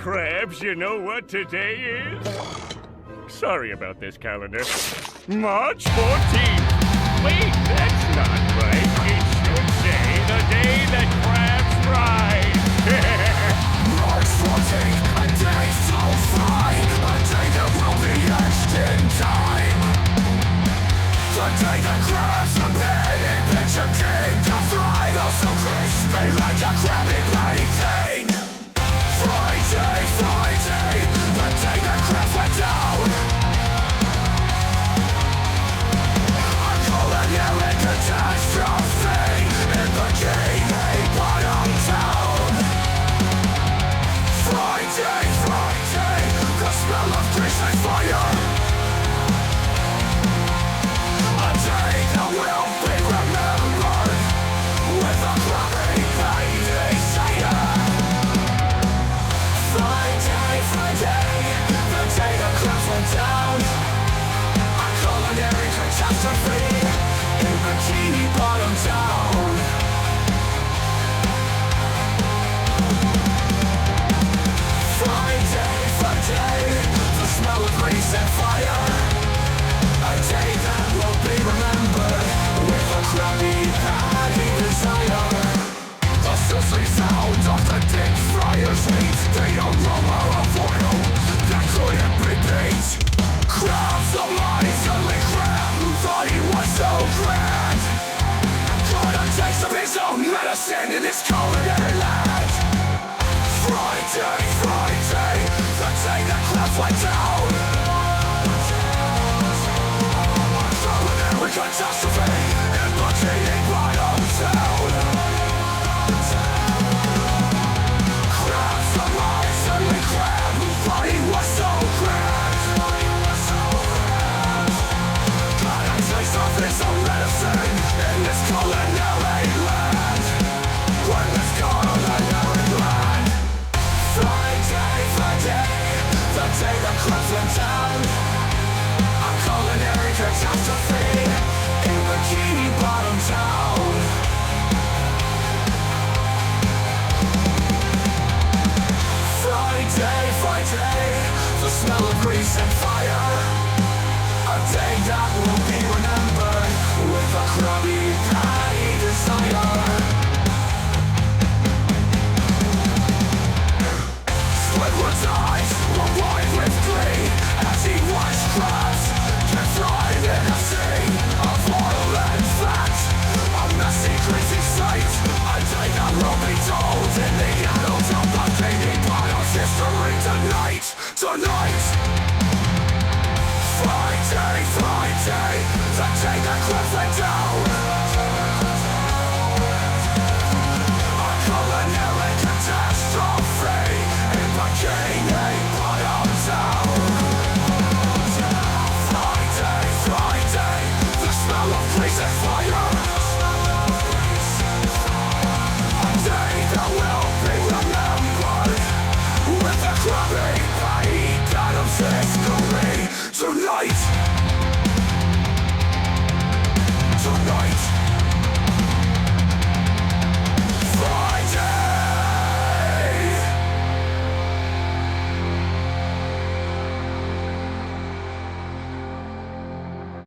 Krabs, you know what today is? Sorry about this calendar. March 14th. Wait, that's not right. It should say the day that Krabs rise. March 14th, a day so fine, a day that will be etched in time. The day that Krabs appeared in 𝓕𝓻𝓮𝓪𝓴𝔂Bob to fly, also crispy like a Krabby Patty thing. Friday, Friday, the day that Krabs went down. A culinary catastrophe in Bikini Bottom town. Friday, Friday, the smell of grease and fire. A day that will be remembered with a Krabby Patty singer. Friday, Friday, the day the Krabs went down. A culinary catastrophe in Bikini Bottom town. Friday, Friday, the smell of grease and fire. A day that will be remembered with a Krabby Patty desire. The sizzling sound of the deep fryer's heat, the aroma of oil that couldn't be beat. Krabs, the miserly crab who thought he was so grand, got a taste of his own medicine in this culinary land. Friday, Friday, the day that Krabs went down. A culinary catastrophe in Bikini Bottom town. Krabs, the miserly crab who thought he was so grand, got a taste of his own medicine in this culinary land. In this culinary land. Friday, Friday, the day the Krabs went down. A culinary catastrophe in Bikini Bottom town. Friday, Friday, the smell of grease and fire. A day that will be remembered with a Krabby Patty desire. Squidward's eyes were wide with glee as he watched Krabs get fried in a sea of oil and fat. A messy, greasy sight, a day that will be told in the annals of Bikini Bottom's history tonight, tonight. Friday, Friday, the day that Krabs went down.